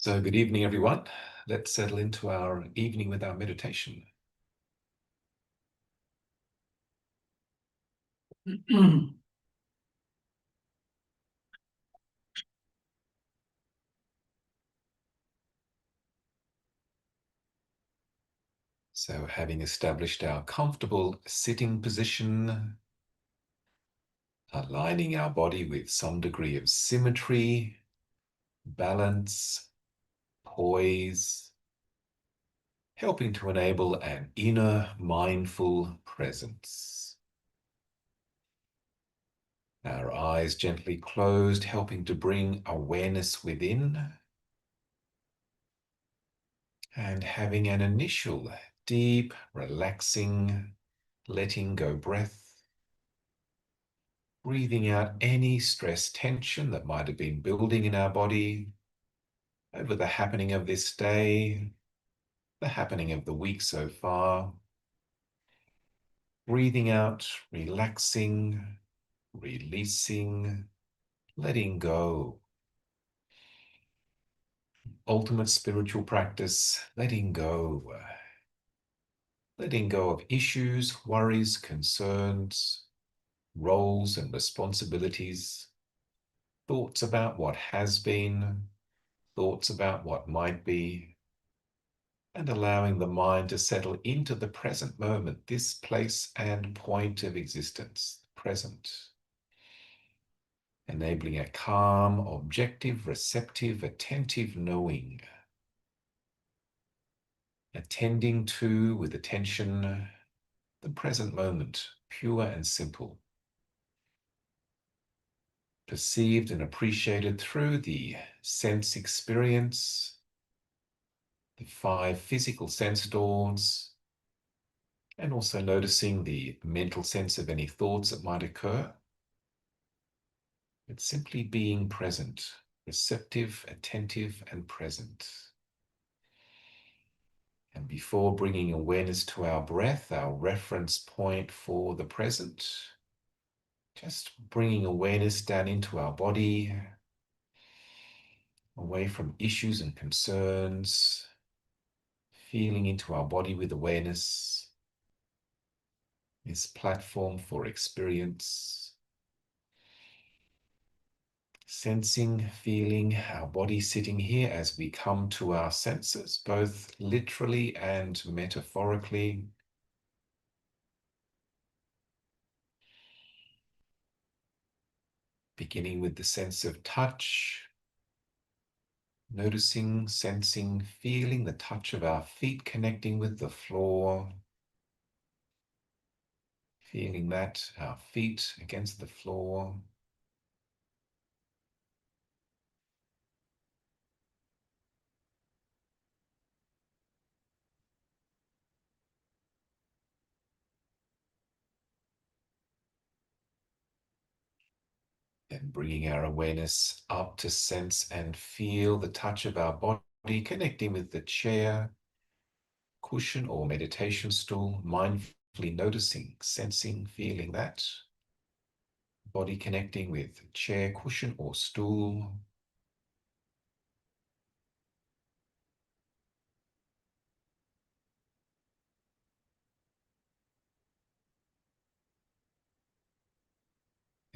So good evening, everyone. Let's settle into our evening with our meditation. So having established our comfortable sitting position, aligning our body with some degree of symmetry, balance, poise, helping to enable an inner mindful presence. Our eyes gently closed, helping to bring awareness within, and having an initial deep, relaxing, letting go breath, breathing out any stress tension that might have been building in our body over the happening of this day, the happening of the week so far. Breathing out, relaxing, releasing, letting go. Ultimate spiritual practice, letting go. Letting go of issues, worries, concerns, roles and responsibilities, thoughts about what has been, thoughts about what might be, and allowing the mind to settle into the present moment, this place and point of existence, present, enabling a calm, objective, receptive, attentive knowing, attending to with attention the present moment, pure and simple, perceived and appreciated through the sense experience, the 5 physical sense doors, and also noticing the mental sense of any thoughts that might occur. But simply being present, receptive, attentive, and present. And before bringing awareness to our breath, our reference point for the present, just bringing awareness down into our body, away from issues and concerns, feeling into our body with awareness, this platform for experience, sensing, feeling our body sitting here as we come to our senses, both literally and metaphorically. Beginning with the sense of touch, noticing, sensing, feeling the touch of our feet connecting with the floor, feeling that, our feet against the floor. Then bringing our awareness up to sense and feel the touch of our body connecting with the chair, cushion or meditation stool, mindfully noticing, sensing, feeling that. Body connecting with chair, cushion or stool.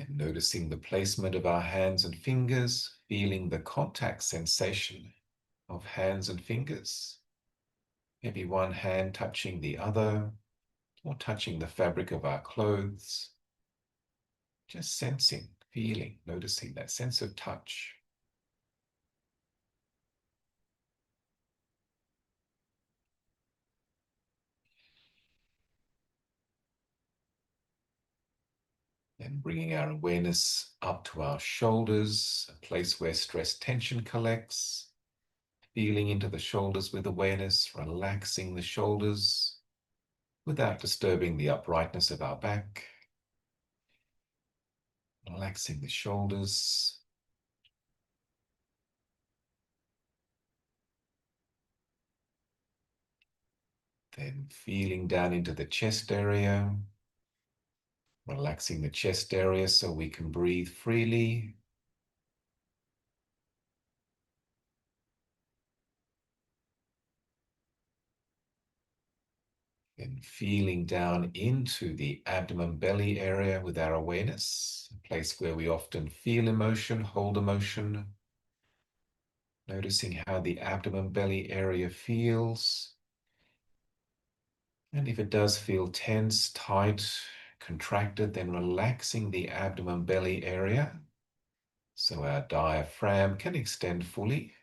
And noticing the placement of our hands and fingers, feeling the contact sensation of hands and fingers. Maybe one hand touching the other, or touching the fabric of our clothes. Just sensing, feeling, noticing that sense of touch. Then bringing our awareness up to our shoulders, a place where stress tension collects. Feeling into the shoulders with awareness, relaxing the shoulders without disturbing the uprightness of our back. Relaxing the shoulders. Then feeling down into the chest area. Relaxing the chest area so we can breathe freely. Then feeling down into the abdomen belly area with our awareness, a place where we often feel emotion, hold emotion. Noticing how the abdomen belly area feels. And if it does feel tense, tight, contracted, then relaxing the abdomen belly area so our diaphragm can extend fully.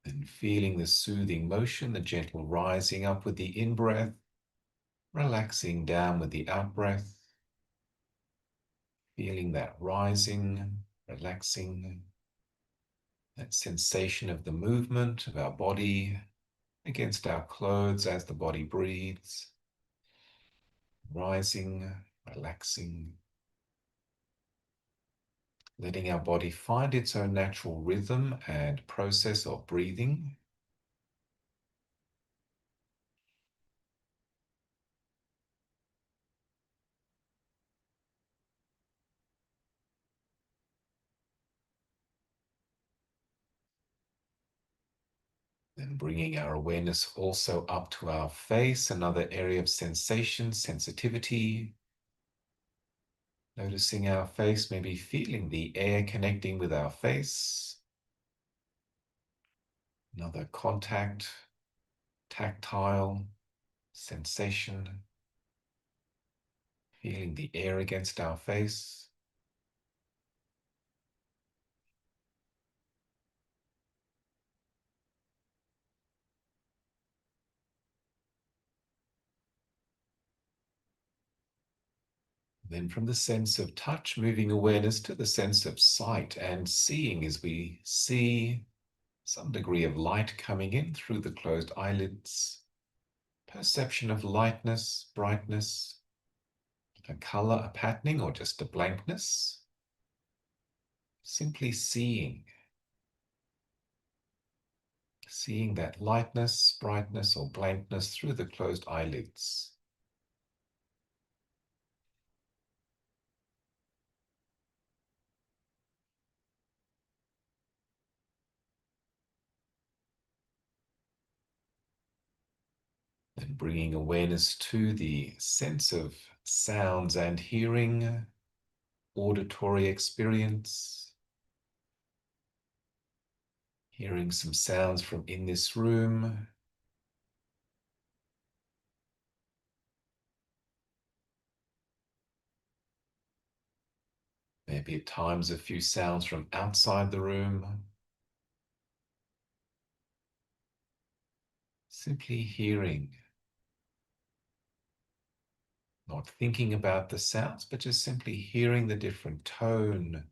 Then feeling the soothing motion, the gentle rising up with the in-breath, relaxing down with the out-breath. Feeling that rising, relaxing, that sensation of the movement of our body against our clothes as the body breathes. Rising, relaxing, letting our body find its own natural rhythm and process of breathing. Then bringing our awareness also up to our face, another area of sensation, sensitivity. Noticing our face, maybe feeling the air connecting with our face. Another contact, tactile sensation. Feeling the air against our face. Then from the sense of touch, moving awareness to the sense of sight and seeing as we see some degree of light coming in through the closed eyelids. Perception of lightness, brightness, a color, a patterning, or just a blankness. Simply seeing. Seeing that lightness, brightness, or blankness through the closed eyelids. Then bringing awareness to the sense of sounds and hearing, auditory experience. Hearing some sounds from in this room. Maybe at times a few sounds from outside the room. Simply hearing. Not thinking about the sounds, but just simply hearing the different tone,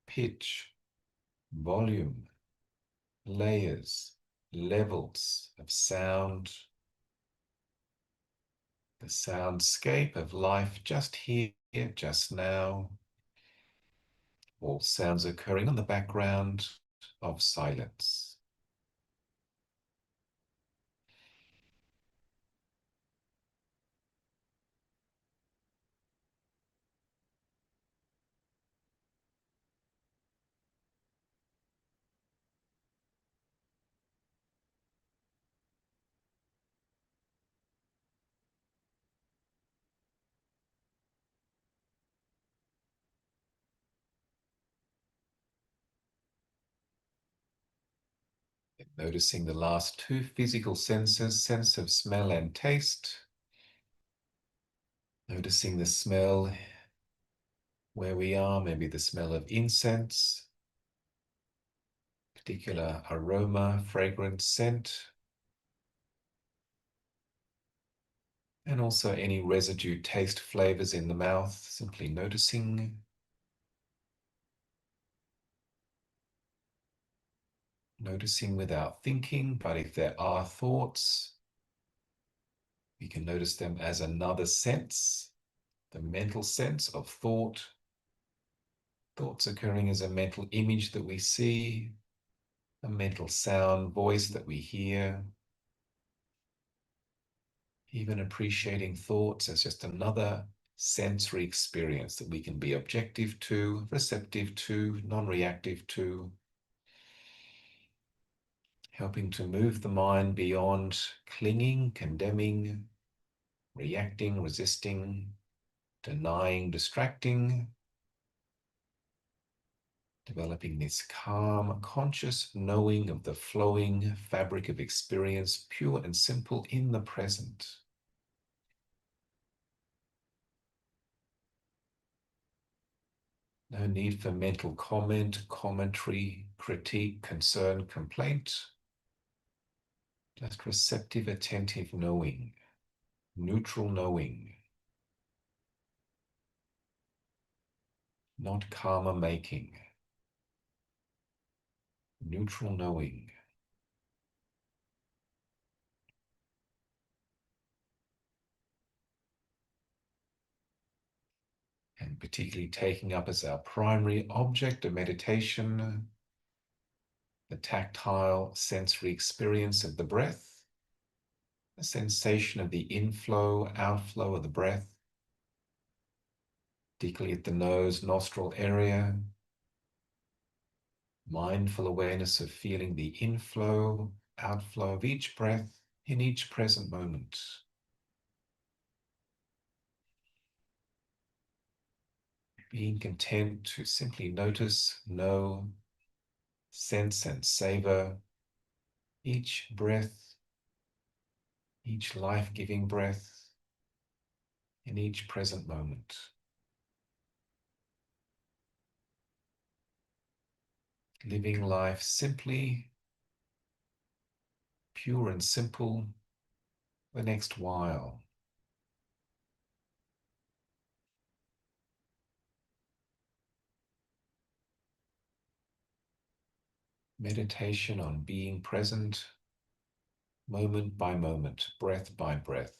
pitch, volume, layers, levels of sound, the soundscape of life just here, just now, all sounds occurring on the background of silence. Noticing the last two physical senses, sense of smell and taste. Noticing the smell where we are, maybe the smell of incense, particular aroma, fragrance, scent, and also any residue taste flavors in the mouth, simply noticing. Noticing without thinking, but if there are thoughts, we can notice them as another sense, the mental sense of thought. Thoughts occurring as a mental image that we see, a mental sound, voice that we hear. Even appreciating thoughts as just another sensory experience that we can be objective to, receptive to, non-reactive to, helping to move the mind beyond clinging, condemning, reacting, resisting, denying, distracting, developing this calm, conscious knowing of the flowing fabric of experience, pure and simple in the present. No need for mental comment, commentary, critique, concern, complaint. Just receptive, attentive knowing, neutral knowing, not karma making, neutral knowing. And particularly taking up as our primary object of meditation the tactile sensory experience of the breath, the sensation of the inflow, outflow of the breath, particularly at the nose, nostril area, mindful awareness of feeling the inflow, outflow of each breath in each present moment. Being content to simply notice, know, sense and savor each breath, each life-giving breath in each present moment. Living life simply, pure and simple, the next while. Meditation on being present, moment by moment, breath by breath.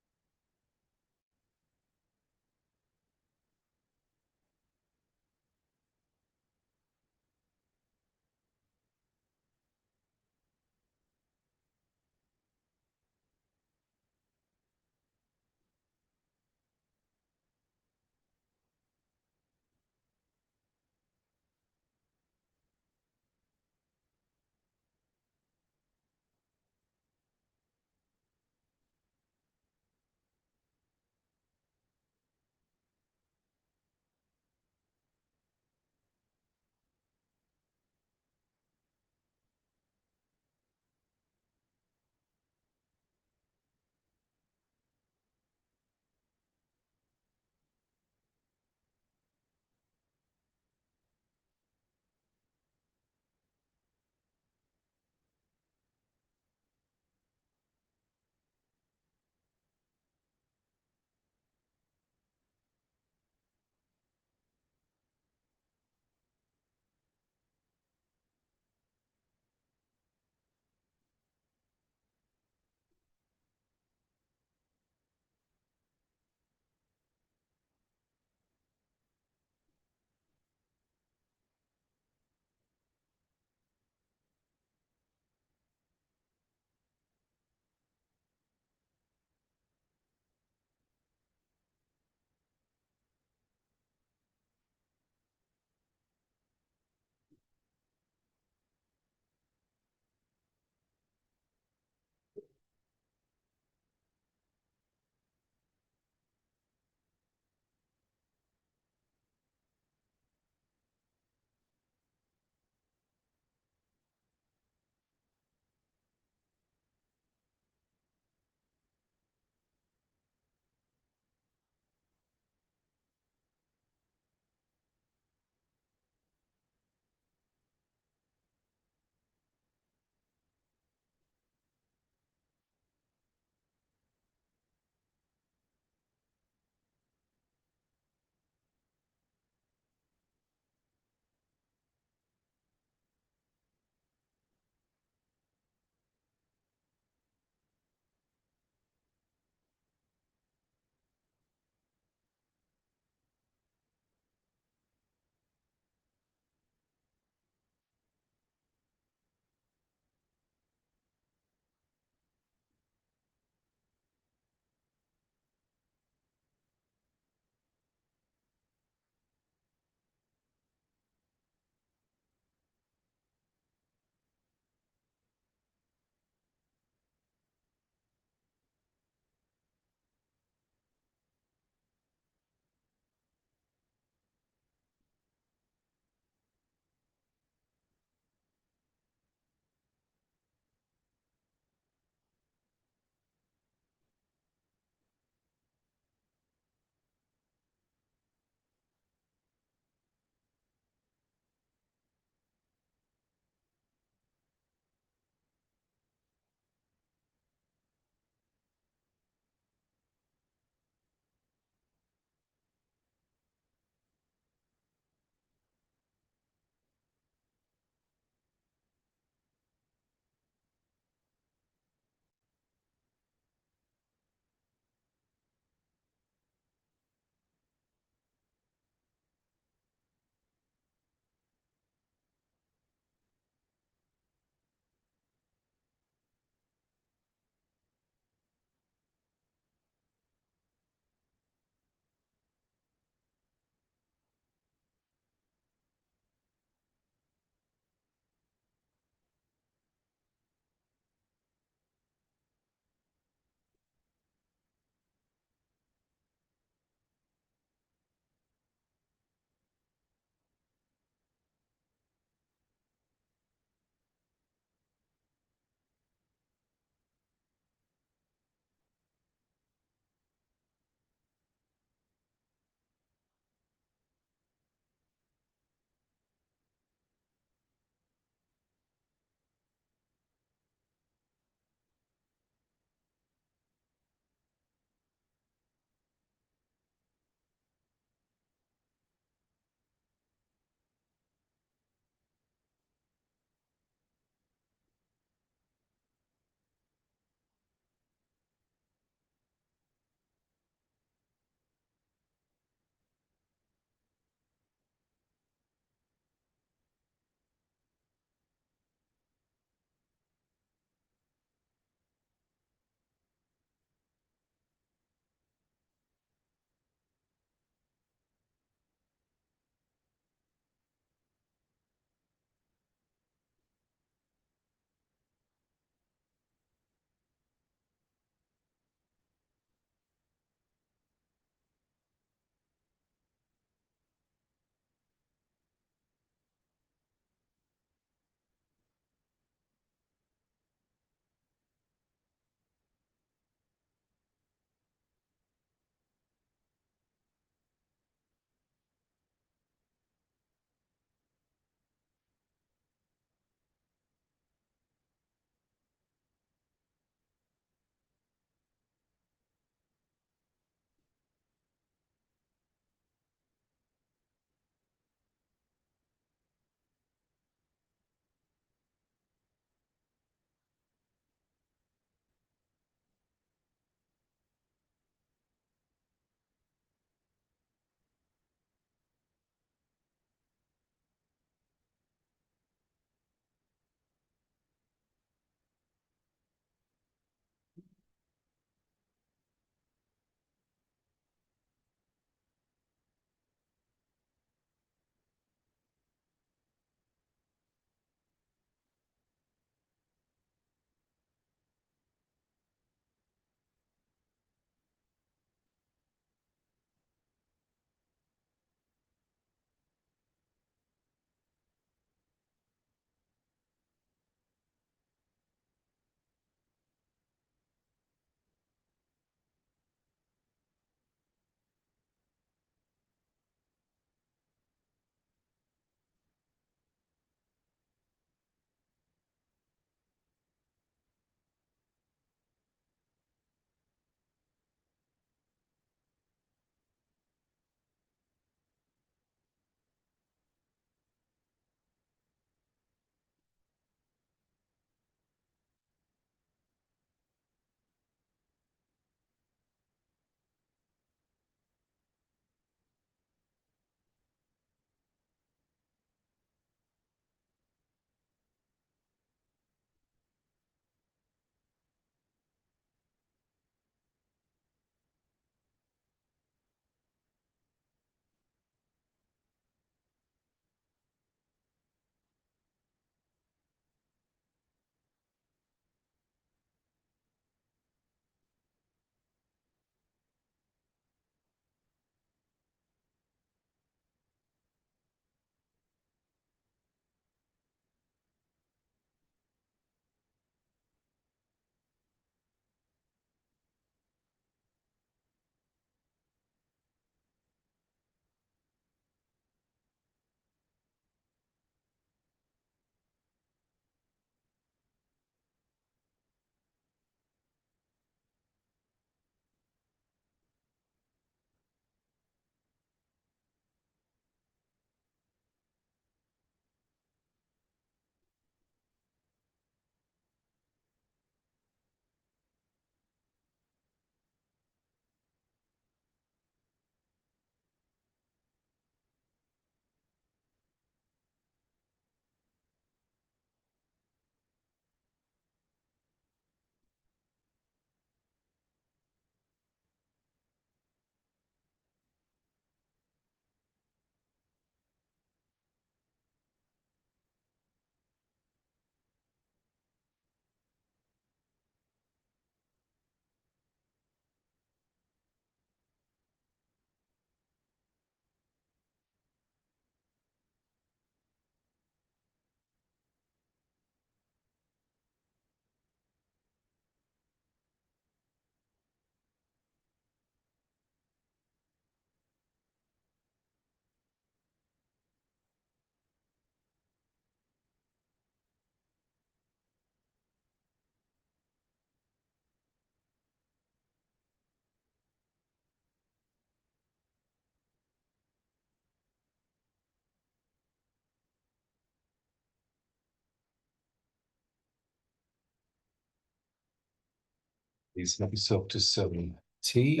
Please help yourself to some tea.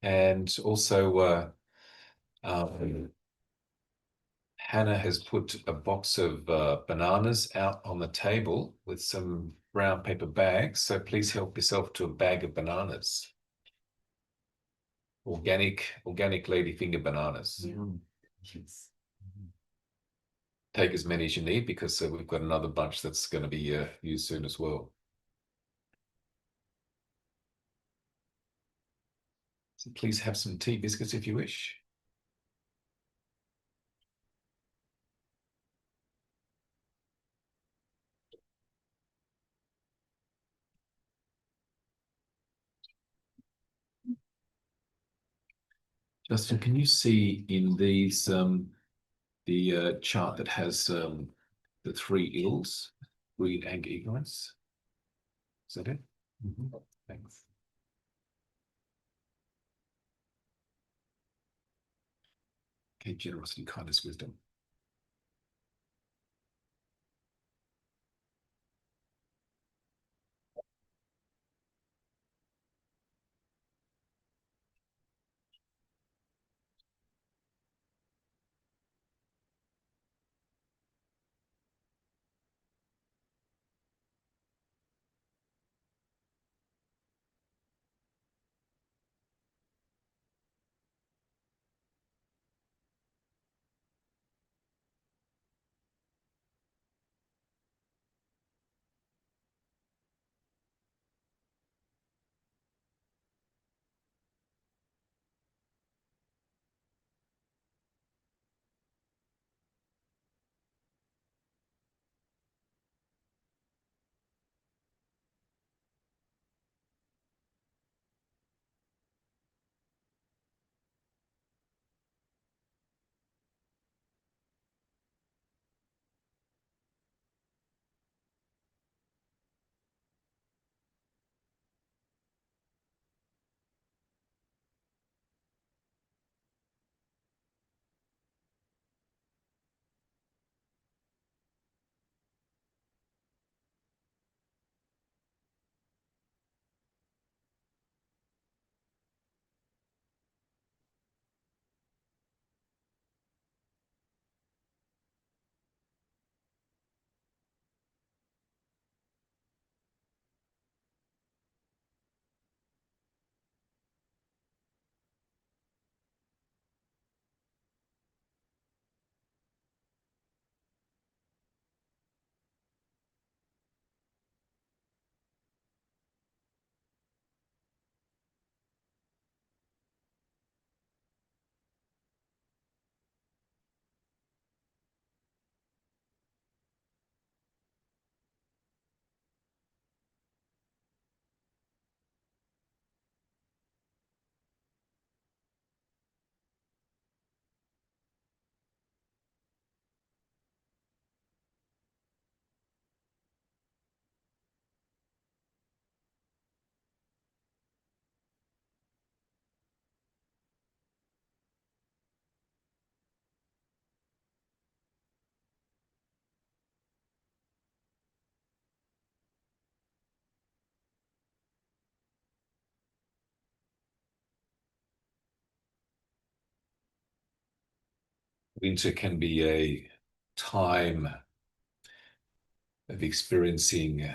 And also, Hannah has put a box of bananas out on the table with some brown paper bags. So please help yourself to a bag of bananas. Organic ladyfinger bananas. Yes. Take as many as you need because we've got another bunch that's going to be used soon as well. So please have some tea biscuits if you wish. Justin, can you see in these the chart that has the three ills, greed, anger, ignorance? Is that it? Mm-hmm. Thanks. Okay, generosity, kindness, wisdom. Winter can be a time of experiencing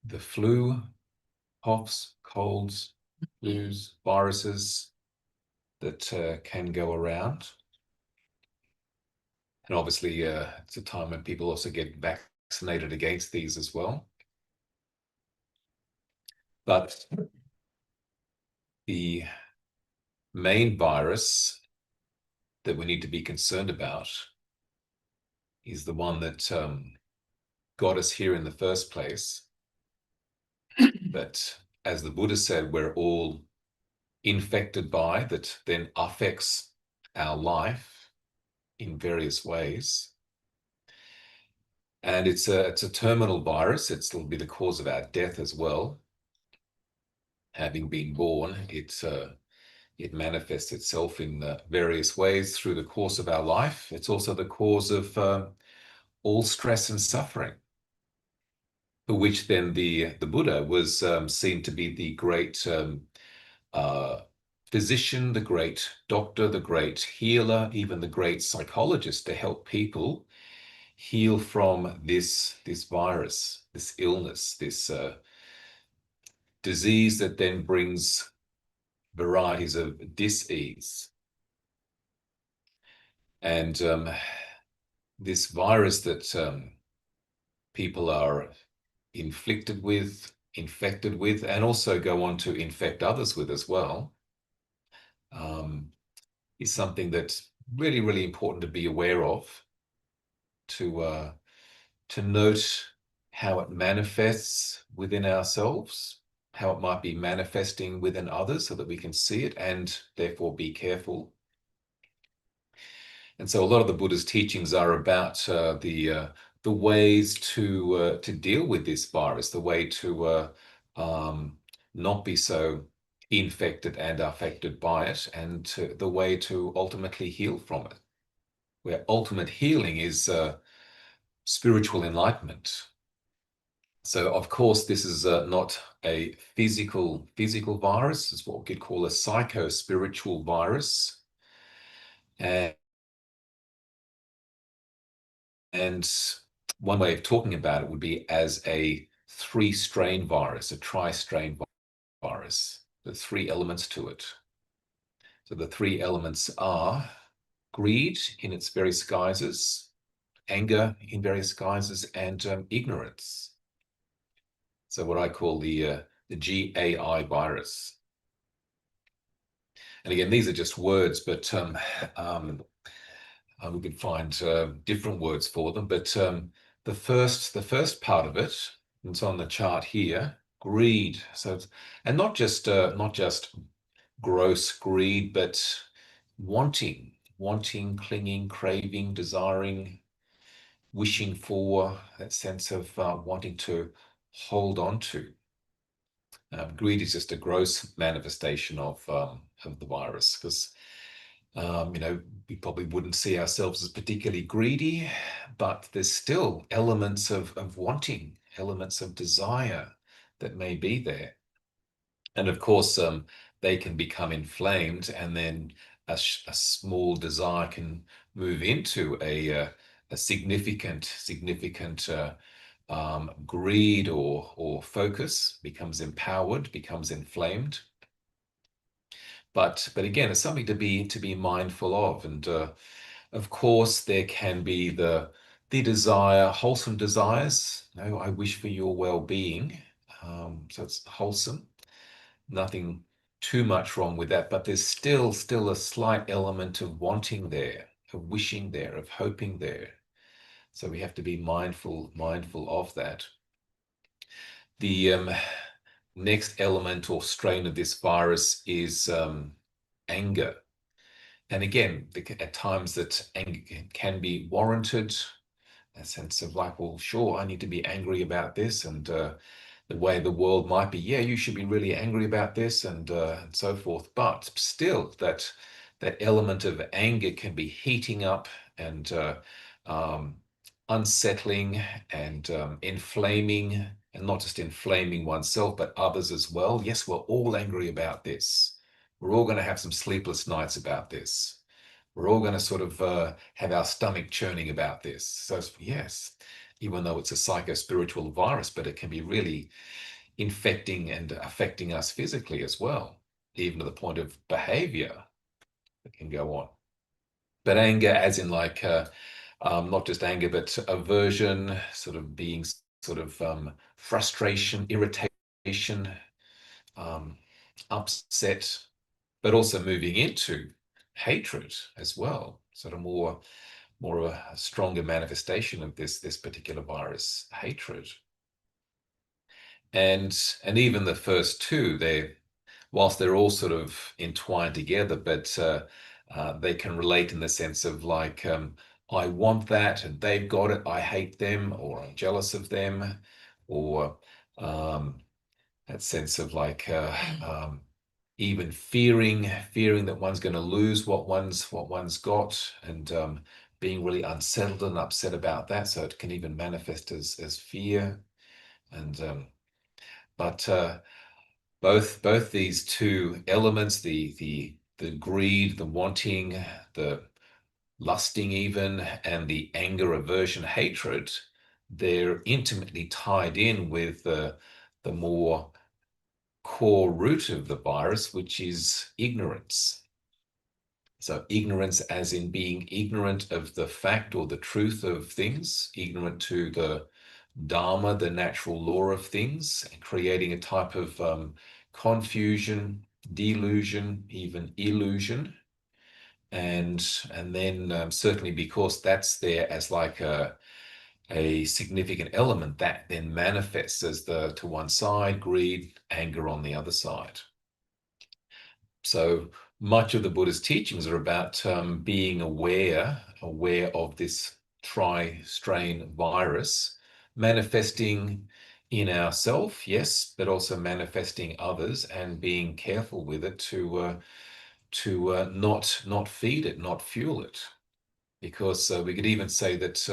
the flu, coughs, colds, flus, viruses that can go around. And obviously, it's a time when people also get vaccinated against these as well. But the main virus that we need to be concerned about is the one that got us here in the first place. That, as the Buddha said, we're all infected by, that then affects our life in various ways. And it's a terminal virus. It'll be the cause of our death as well. Having been born, it manifests itself in various ways through the course of our life. It's also the cause of all stress and suffering. for which then the Buddha was seen to be the great uh, physician, the great doctor, the great healer, even the great psychologist to help people heal from this virus, this illness, this disease that then brings varieties of dis-ease. And this virus that people are inflicted with, infected with, and also go on to infect others with as well, um, is something that's really, really important to be aware of, to note how it manifests within ourselves, how it might be manifesting within others so that we can see it and therefore be careful. And so a lot of the Buddha's teachings are about the ways to deal with this virus, the way to not be so infected and affected by it, and the way to ultimately heal from it. Where ultimate healing is spiritual enlightenment. So, of course, this is not a physical virus. It's what we could call a psychospiritual virus. And And one way of talking about it would be as a three-strain virus, a tri-strain virus. There's three elements to it. So the three elements are greed in its various guises, anger in various guises, and ignorance. So what I call the GAI virus. And again, these are just words, but we could find different words for them, but the first part of it, it's on the chart here, greed. So, and not just gross greed, but wanting, clinging, craving, desiring, wishing for, that sense of wanting to hold on to. Greed is just a gross manifestation of the virus, because we probably wouldn't see ourselves as particularly greedy, but there's still elements of wanting, elements of desire that may be there. And of course, they can become inflamed, and then a small desire can move into a significant greed or focus, becomes empowered, becomes inflamed. But again, it's something to be mindful of. And of course, there can be the desire, wholesome desires. I wish for your well-being. So it's wholesome. Nothing too much wrong with that. But there's still a slight element of wanting there, of wishing there, of hoping there. So we have to be mindful of that. The next element or strain of this virus is anger. And again, at times that anger can be warranted, a sense of like, well, sure, I need to be angry about this, and the way the world might be, yeah, you should be really angry about this, and so forth. But still, that element of anger can be heating up and um, unsettling and inflaming, and not just inflaming oneself, but others as well. Yes, we're all angry about this. We're all going to have some sleepless nights about this. We're all going to sort of have our stomach churning about this. So yes, even though it's a psycho-spiritual virus, but it can be really infecting and affecting us physically as well, even to the point of behavior that can go on. But anger, as in like not just anger, but aversion, sort of being sort of frustration, irritation, um, upset, but also moving into hatred as well. Sort of more of a stronger manifestation of this particular virus, hatred. And even the first two, whilst they're all sort of entwined together, but they can relate in the sense of like, I want that and they've got it, I hate them, or I'm jealous of them, or that sense of like even fearing that one's going to lose what one's got, and being really unsettled and upset about that. So it can even manifest as fear. And but both these two elements, the greed, the wanting, the lusting even, and the anger, aversion, hatred, they're intimately tied in with the more core root of the virus, which is ignorance. So ignorance as in being ignorant of the fact or the truth of things, ignorant to the Dharma, the natural law of things, and creating a type of confusion, delusion, even illusion. And then certainly because that's there as like a significant element that then manifests as the to one side, greed, anger on the other side. So much of the Buddha's teachings are about being aware of this tri-strain virus manifesting in ourself, yes, but also manifesting others, and being careful with it to not feed it, not fuel it, because we could even say that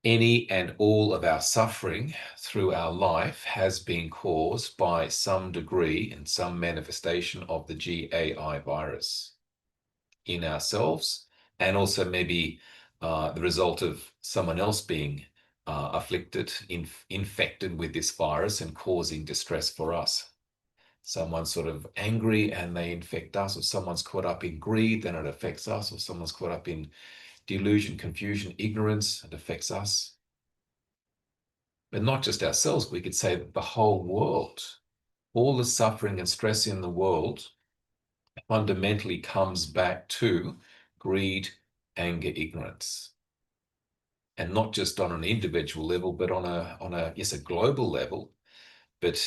any and all of our suffering through our life has been caused by some degree and some manifestation of the GAI virus in ourselves, and also maybe the result of someone else being afflicted, infected with this virus and causing distress for us. Someone's sort of angry and they infect us, or someone's caught up in greed, then it affects us, or someone's caught up in delusion, confusion, ignorance, it affects us. But not just ourselves, we could say that the whole world, all the suffering and stress in the world fundamentally comes back to greed, anger, ignorance. And not just on an individual level, but on a yes, a global level, but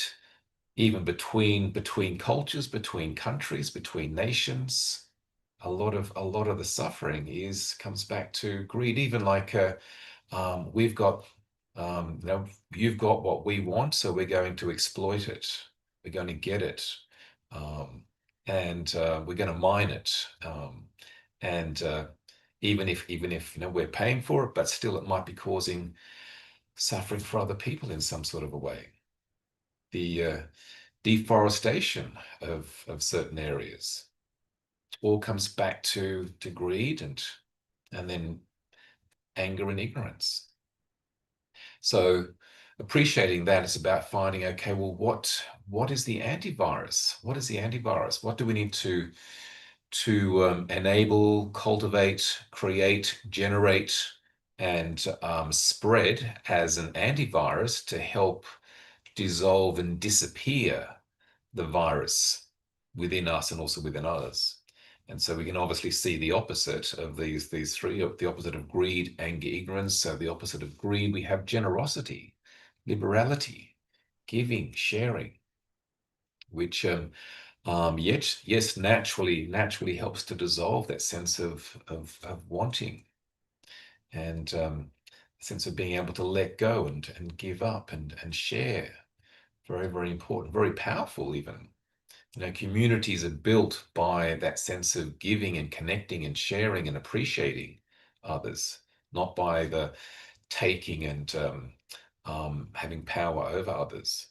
even between cultures, between countries, between nations. A lot of the suffering comes back to greed. Even like we've got you've got what we want, so we're going to exploit it. We're going to get it, and we're going to mine it. And even if we're paying for it, but still it might be causing suffering for other people in some sort of a way. The deforestation of certain areas all comes back to greed and then anger and ignorance. So appreciating that is about finding, okay, well, what is the antivirus? What is the antivirus? What do we need to enable, cultivate, create, generate, and spread as an antivirus to help dissolve and disappear the virus within us and also within others? And so we can obviously see the opposite of these three, the opposite of greed, anger, ignorance. So the opposite of greed, we have generosity, liberality, giving, sharing, which yet yes, naturally helps to dissolve that sense of wanting, and sense of being able to let go and give up and share. Very, very important, very powerful even. Communities are built by that sense of giving and connecting and sharing and appreciating others, not by the taking and having power over others.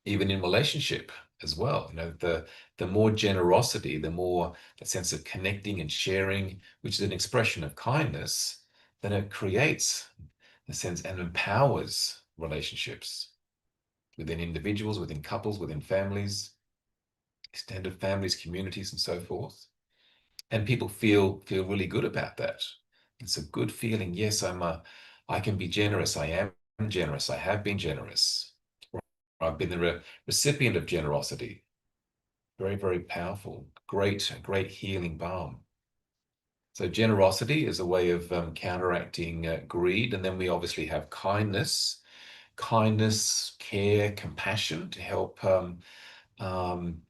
Even in relationship as well, the more generosity, the more a sense of connecting and sharing, which is an expression of kindness, then it creates a sense and empowers relationships within individuals, within couples, within families, extended families, communities, and so forth. And people feel really good about that. It's a good feeling. Yes, I can be generous. I am generous. I have been generous. I've been the recipient of generosity. Very, very powerful. Great healing balm. So generosity is a way of counteracting greed. And then we obviously have kindness, care, compassion to help um,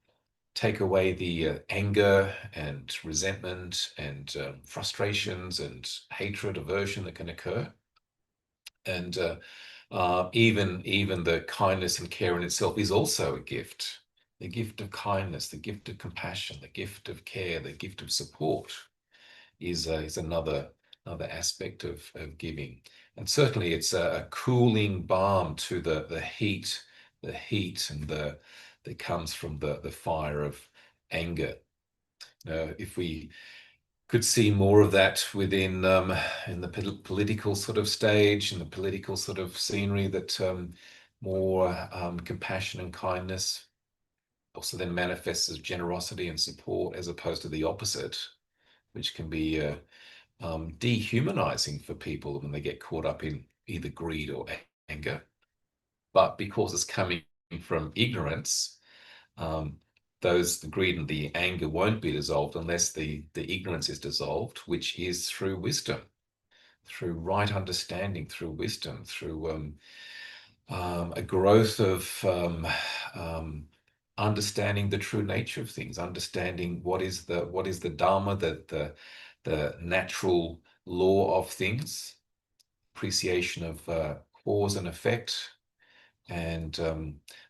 take away the anger and resentment and frustrations and hatred, aversion that can occur. And even the kindness and care in itself is also a gift. The gift of kindness, the gift of compassion, the gift of care, the gift of support is another another aspect of giving. And certainly it's a cooling balm to the heat and that comes from the fire of anger. If we could see more of that within in the political sort of stage, in the political sort of scenery, that more compassion and kindness also then manifests as generosity and support, as opposed to the opposite, which can be dehumanizing for people when they get caught up in either greed or anger. But because it's coming from ignorance, um, the greed and the anger won't be dissolved unless the ignorance is dissolved, which is through wisdom, through right understanding, through wisdom, through a growth of understanding the true nature of things, understanding what is the Dharma, the natural law of things, appreciation of cause and effect, and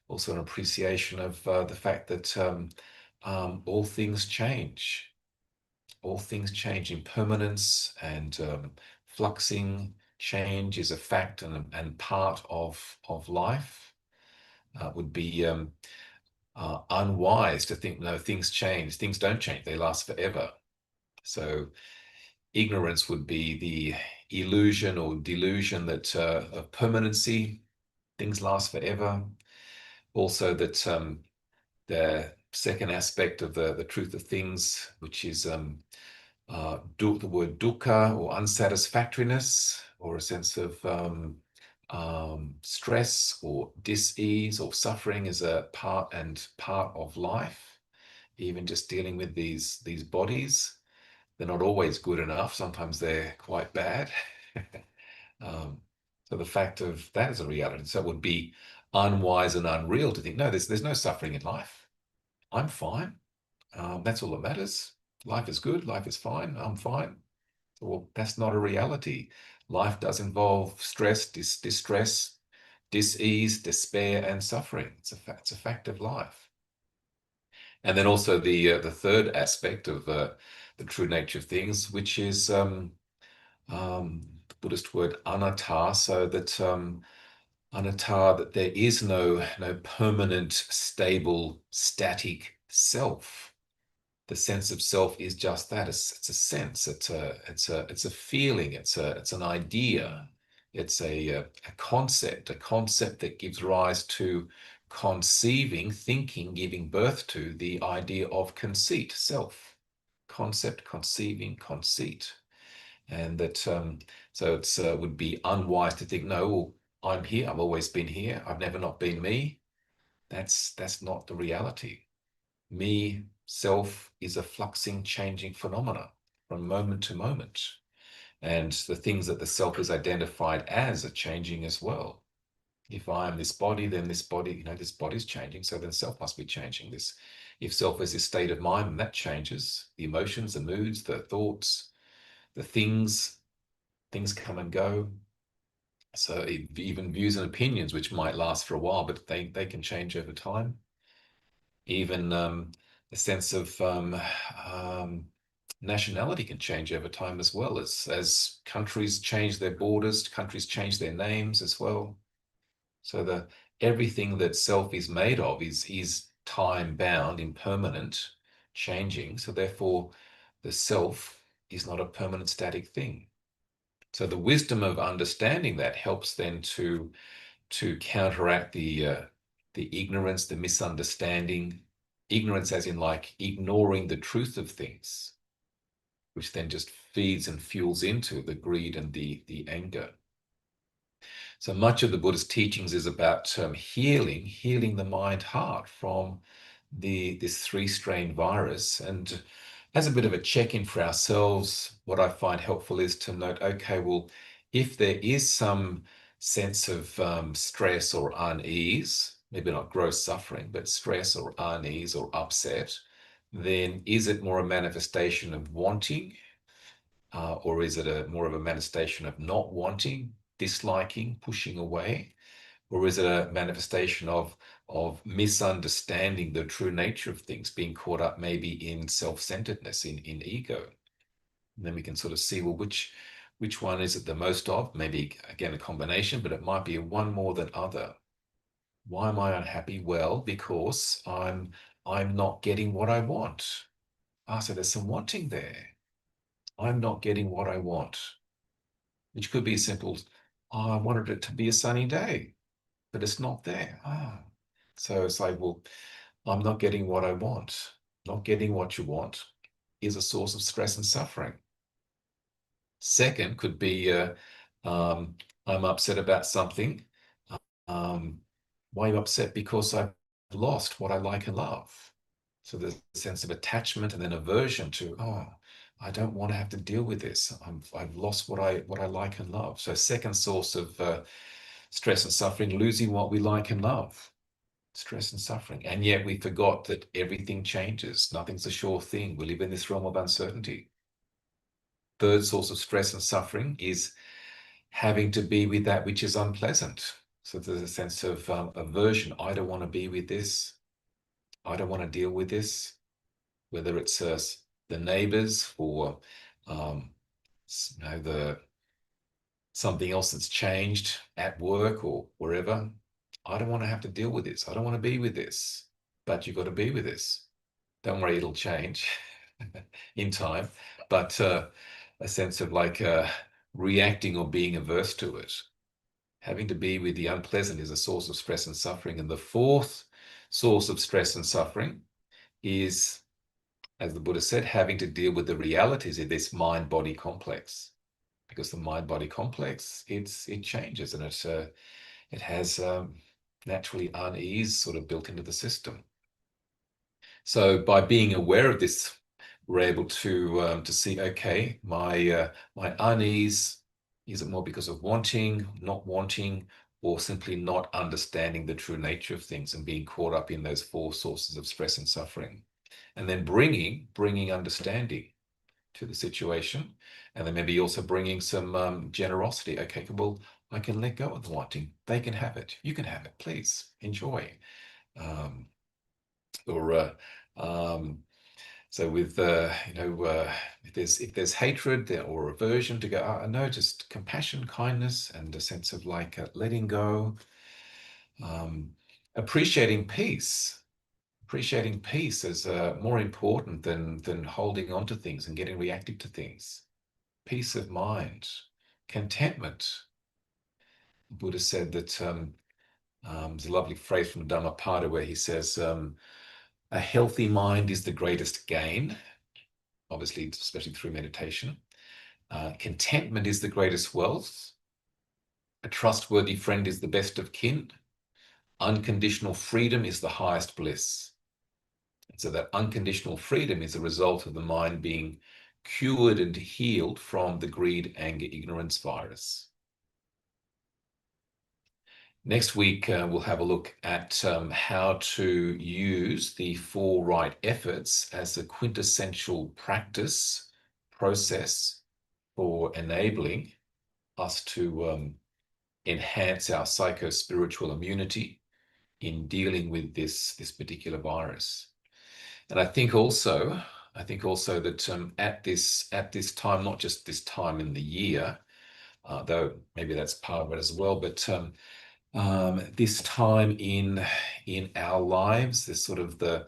also an appreciation of the fact that all things change. All things change. Impermanence and fluxing change is a fact and part of life. Would be unwise to think, no, things change. Things don't change. They last forever. So ignorance would be the illusion or delusion that of permanency, things last forever. Also that the second aspect of the truth of things, which is the word dukkha, or unsatisfactoriness, or a sense of stress or dis-ease or suffering, is a part of life. Even just dealing with these bodies, they're not always good enough. Sometimes they're quite bad. So the fact of that is a reality. So it would be unwise and unreal to think, no, there's no suffering in life. I'm fine. That's all that matters. Life is good. Life is fine. I'm fine. Well, that's not a reality. Life does involve stress, distress, dis-ease, despair, and suffering. It's a fact of life. And then also the third aspect of the true nature of things, which is the Buddhist word anatta, so that anatta, that there is no permanent, stable, static self. The sense of self is just that. It's a sense. It's a feeling. It's an idea. It's a concept. A concept that gives rise to conceiving, thinking, giving birth to the idea of conceit, self. Concept, conceiving, conceit. And that so it's would be unwise to think, no, well, I'm here. I've always been here. I've never not been me. That's not the reality. Me, self, is a fluxing, changing phenomena from moment to moment. And the things that the self is identified as are changing as well. If I am this body, then this body, this body's changing, so then self must be changing. This, if self is this state of mind, then that changes. The emotions, the moods, the thoughts, the things come and go. So even views and opinions, which might last for a while, but they can change over time. Even the sense of nationality can change over time as well, as countries change their borders, countries change their names as well. So everything that self is made of is time bound, impermanent, changing. So therefore, the self is not a permanent, static thing. So the wisdom of understanding that helps then to counteract the ignorance, the misunderstanding, ignorance as in like ignoring the truth of things, which then just feeds and fuels into the greed and the anger. So much of the Buddhist teachings is about healing the mind heart from this three-strain virus. And as a bit of a check-in for ourselves, what I find helpful is to note, okay, well, if there is some sense of stress or unease, maybe not gross suffering, but stress or unease or upset, then is it more a manifestation of wanting, or is it more of a manifestation of not wanting, disliking, pushing away? Or is it a manifestation of misunderstanding the true nature of things, being caught up maybe in self-centeredness, in ego? And then we can sort of see, well, Which one is it the most of? Maybe, again, a combination, but it might be one more than other. Why am I unhappy? Well, because I'm not getting what I want. So there's some wanting there. I'm not getting what I want, which could be as simple as, I wanted it to be a sunny day, but it's not there. So it's like, well, I'm not getting what I want. Not getting what you want is a source of stress and suffering. Second could be, um, I'm upset about something. Um, why are you upset? Because I've lost what I like and love. So there's a sense of attachment and then aversion to, I don't want to have to deal with this. I've lost what I like and love. So second source of stress and suffering, losing what we like and love, stress and suffering. And yet we forgot that everything changes. Nothing's a sure thing. We live in this realm of uncertainty. Third source of stress and suffering is having to be with that which is unpleasant. So there's a sense of aversion. I don't want to be with this. I don't want to deal with this. Whether it's the neighbors or the something else that's changed at work or wherever. I don't want to have to deal with this. I don't want to be with this. But you've got to be with this. Don't worry, it'll change in time. But a sense of like reacting or being averse to it. Having to be with the unpleasant is a source of stress and suffering. And the fourth source of stress and suffering is, as the Buddha said, having to deal with the realities of this mind-body complex. Because the mind-body complex, it changes, and it has naturally unease sort of built into the system. So by being aware of this, we're able to see, okay, my unease, is it more because of wanting, not wanting, or simply not understanding the true nature of things and being caught up in those four sources of stress and suffering? And then bringing understanding to the situation, and then maybe also bringing some generosity. Okay, well, I can let go of the wanting. They can have it. You can have it. Please enjoy. Um, or so with if there's hatred or aversion, to go, no, just compassion, kindness, and a sense of like letting go, um, appreciating peace. Appreciating peace is more important than holding on to things and getting reactive to things. Peace of mind, contentment. The Buddha said that there's a lovely phrase from Dhammapada where he says, a healthy mind is the greatest gain, obviously, especially through meditation. Contentment is the greatest wealth. A trustworthy friend is the best of kin. Unconditional freedom is the highest bliss. And so that unconditional freedom is a result of the mind being cured and healed from the greed, anger, ignorance virus. Next week, we'll have a look at how to use the four right efforts as a quintessential practice process for enabling us to enhance our psychospiritual immunity in dealing with this particular virus. And I think also that at this time, not just this time in the year, though maybe that's part of it as well, but this time in our lives, this sort of the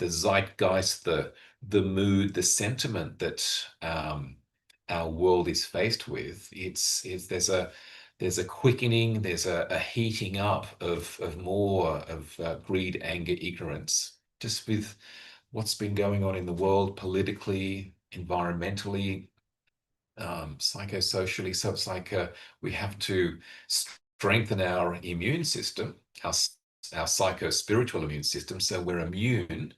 zeitgeist, the mood, the sentiment that our world is faced with. It's there's a quickening, there's a heating up of more of greed, anger, ignorance, just with what's been going on in the world politically, environmentally, psychosocially. So it's like we have to strengthen our immune system, our psychospiritual immune system, so we're immune,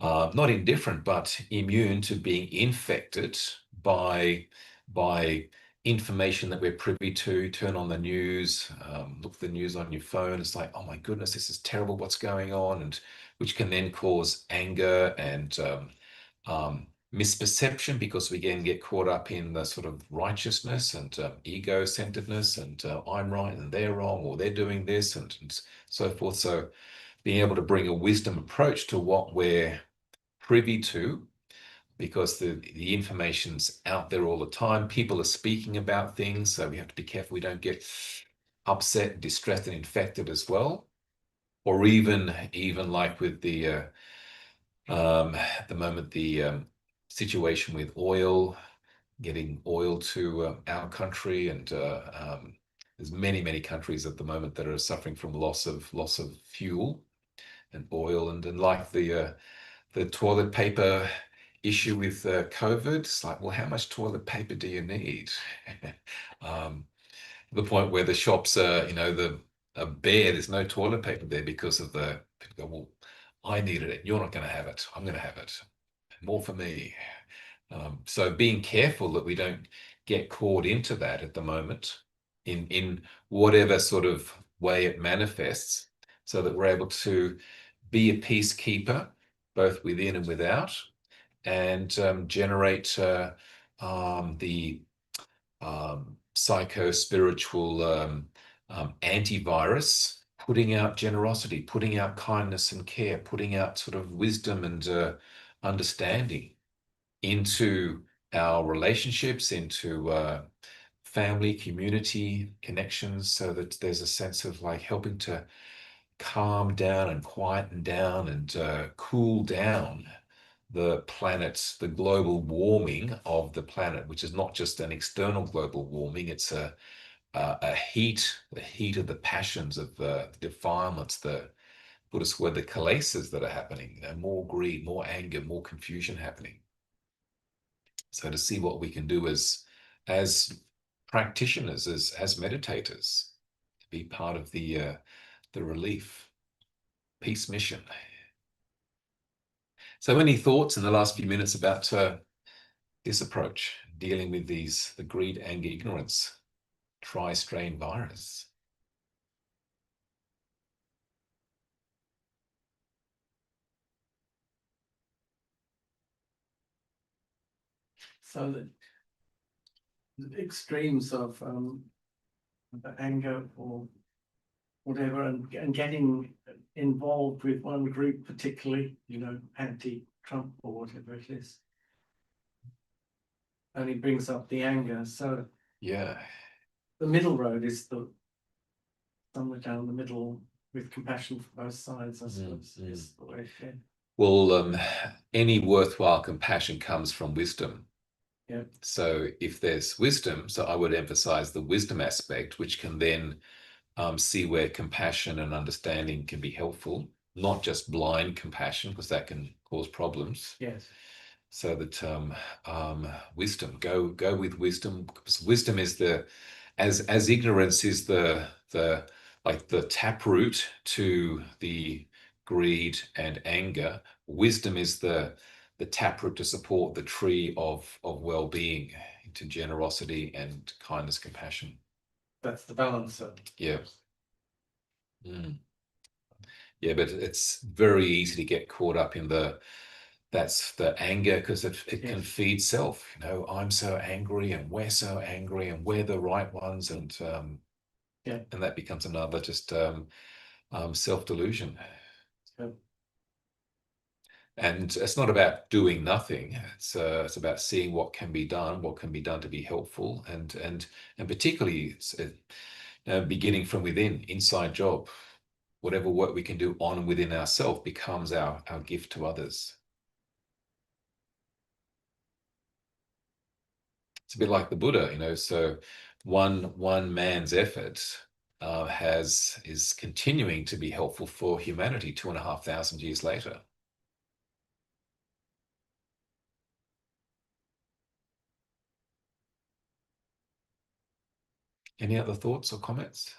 not indifferent, but immune to being infected by information that we're privy to. Turn on the news, look at the news on your phone. It's like, oh my goodness, this is terrible, what's going on, and which can then cause anger and misperception, because we again get caught up in the sort of righteousness and ego-centeredness, and I'm right and they're wrong, or they're doing this, and so forth. So being able to bring a wisdom approach to what we're privy to, because the information's out there all the time. People are speaking about things, so we have to be careful we don't get upset, distressed, and infected as well. Or even like with at the moment, the situation with oil, getting oil to our country, and there's many countries at the moment that are suffering from loss of fuel and oil, and like the toilet paper issue with COVID. It's like, well, how much toilet paper do you need? um, the point where the shops are, are bare. There's no toilet paper there because of the people go, well, I needed it. You're not going to have it. I'm going to have it. More for me. So being careful that we don't get caught into that at the moment in whatever sort of way it manifests, so that we're able to be a peacekeeper, both within and without, and generate the psychospiritual antivirus, putting out generosity, putting out kindness and care, putting out sort of wisdom and understanding into our relationships, into family, community connections, so that there's a sense of like helping to calm down and quieten down and cool down the planet, the global warming of the planet, which is not just an external global warming, it's a heat, the heat of the passions, of the defilements, the Buddhist word, the kilesas that are happening, more greed, more anger, more confusion happening. So to see what we can do as practitioners, as meditators, to be part of the relief, peace mission. So any thoughts in the last few minutes about this approach, dealing with the greed, anger, ignorance, tri-strain virus? So the extremes of anger or whatever, and getting involved with one group particularly, anti-Trump or whatever it is, only brings up the anger. So Yeah. the middle road is somewhere down the middle, with compassion for both sides, I suppose, is the way to go. Well, any worthwhile compassion comes from wisdom. Yeah. So if there's wisdom, so I would emphasize the wisdom aspect, which can then see where compassion and understanding can be helpful, not just blind compassion, because that can cause problems. Yes. So that wisdom, go with wisdom, because wisdom is as ignorance is the like the taproot to the greed and anger. Wisdom is the taproot to support the tree of well-being, into generosity and kindness, compassion. That's the balance. Yeah. Yeah, but it's very easy to get caught up in that's the anger, because it can feed self. I'm so angry and we're so angry and we're the right ones, and and that becomes another just self-delusion. And it's not about doing nothing. It's about seeing what can be done, to be helpful, and particularly beginning from within, inside job. Whatever work we can do on and within ourselves becomes our gift to others. It's a bit like the Buddha, so one man's effort is continuing to be helpful for humanity 2,500 years later. Any other thoughts or comments?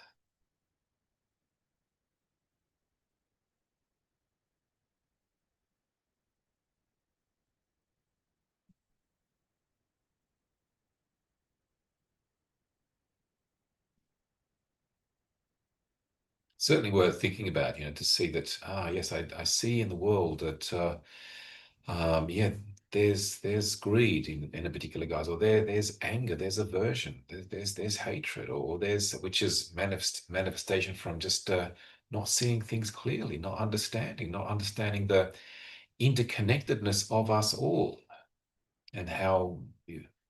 Certainly worth thinking about, to see that, yes, I see in the world that, yeah, there's greed in a particular guise, or there's anger, there's aversion, there's hatred, or there's, which is manifestation from just not seeing things clearly, not understanding the interconnectedness of us all. and how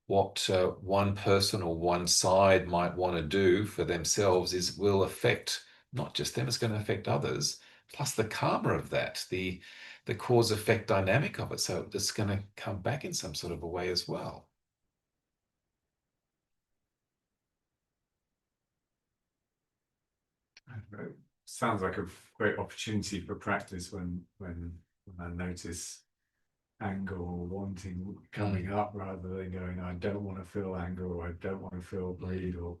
what one person or one side might want to do for themselves will affect not just them, it's going to affect others, plus the karma of that, the cause effect dynamic of it. So it's going to come back in some sort of a way as well. Sounds like a great opportunity for practice when I notice anger or wanting coming up, rather than going, I don't want to feel anger, or I don't want to feel greed, or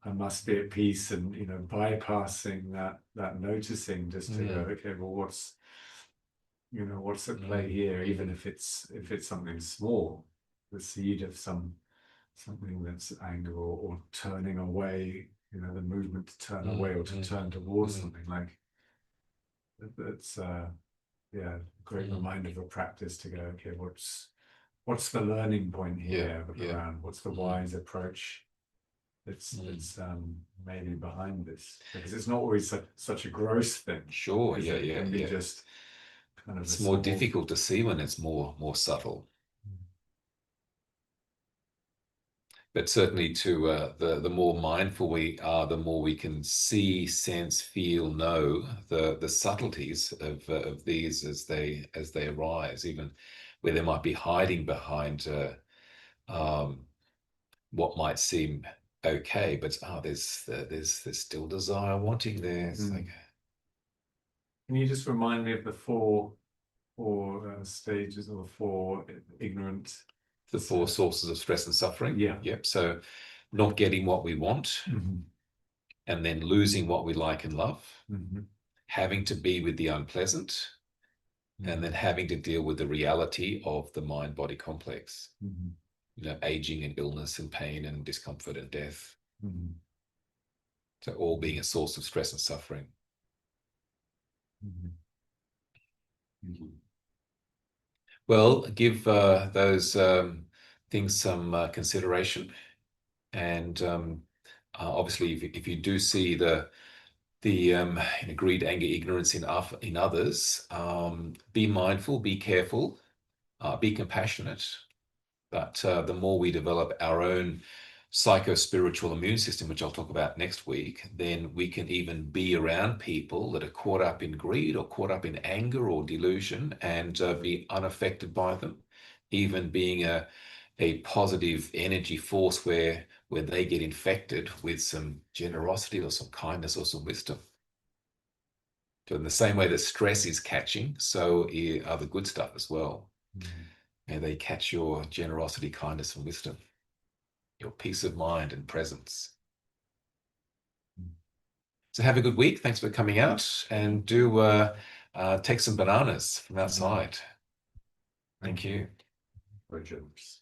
I must be at peace, and bypassing that noticing, just to go, okay, well, what's at play here, even if it's something small, the seed of something that's anger, or turning away, the movement to turn away or to turn towards something, like that's yeah, a great reminder for practice to go, okay, what's the learning point here around, what's the wise approach that's maybe behind this, because it's not always such a gross thing. Sure, yeah, it can be just kind of it's more difficult to see when it's more subtle. But certainly to the more mindful we are, the more we can see, sense, feel, know the subtleties of these as they arise, even where they might be hiding behind what might seem okay, but there's still desire wanting there. It's like, can you just remind me of the four stages, or four ignorant, the four sources of stress and suffering? Yep. So not getting what we want, and then losing what we like and love, having to be with the unpleasant, and then having to deal with the reality of the mind-body complex. Aging and illness and pain and discomfort and death. So all being a source of stress and suffering. Well, give those things some consideration, and obviously, if you do see the greed, anger, ignorance in others, be mindful, be careful, be compassionate. But the more we develop our own psychospiritual immune system, which I'll talk about next week, then we can even be around people that are caught up in greed or caught up in anger or delusion, and be unaffected by them, even being a positive energy force where they get infected with some generosity or some kindness or some wisdom. So in the same way that stress is catching, so are the good stuff as well. And they catch your generosity, kindness, and wisdom, your peace of mind and presence. So have a good week. Thanks for coming out, and do take some bananas from outside. Thank you. Or jokes.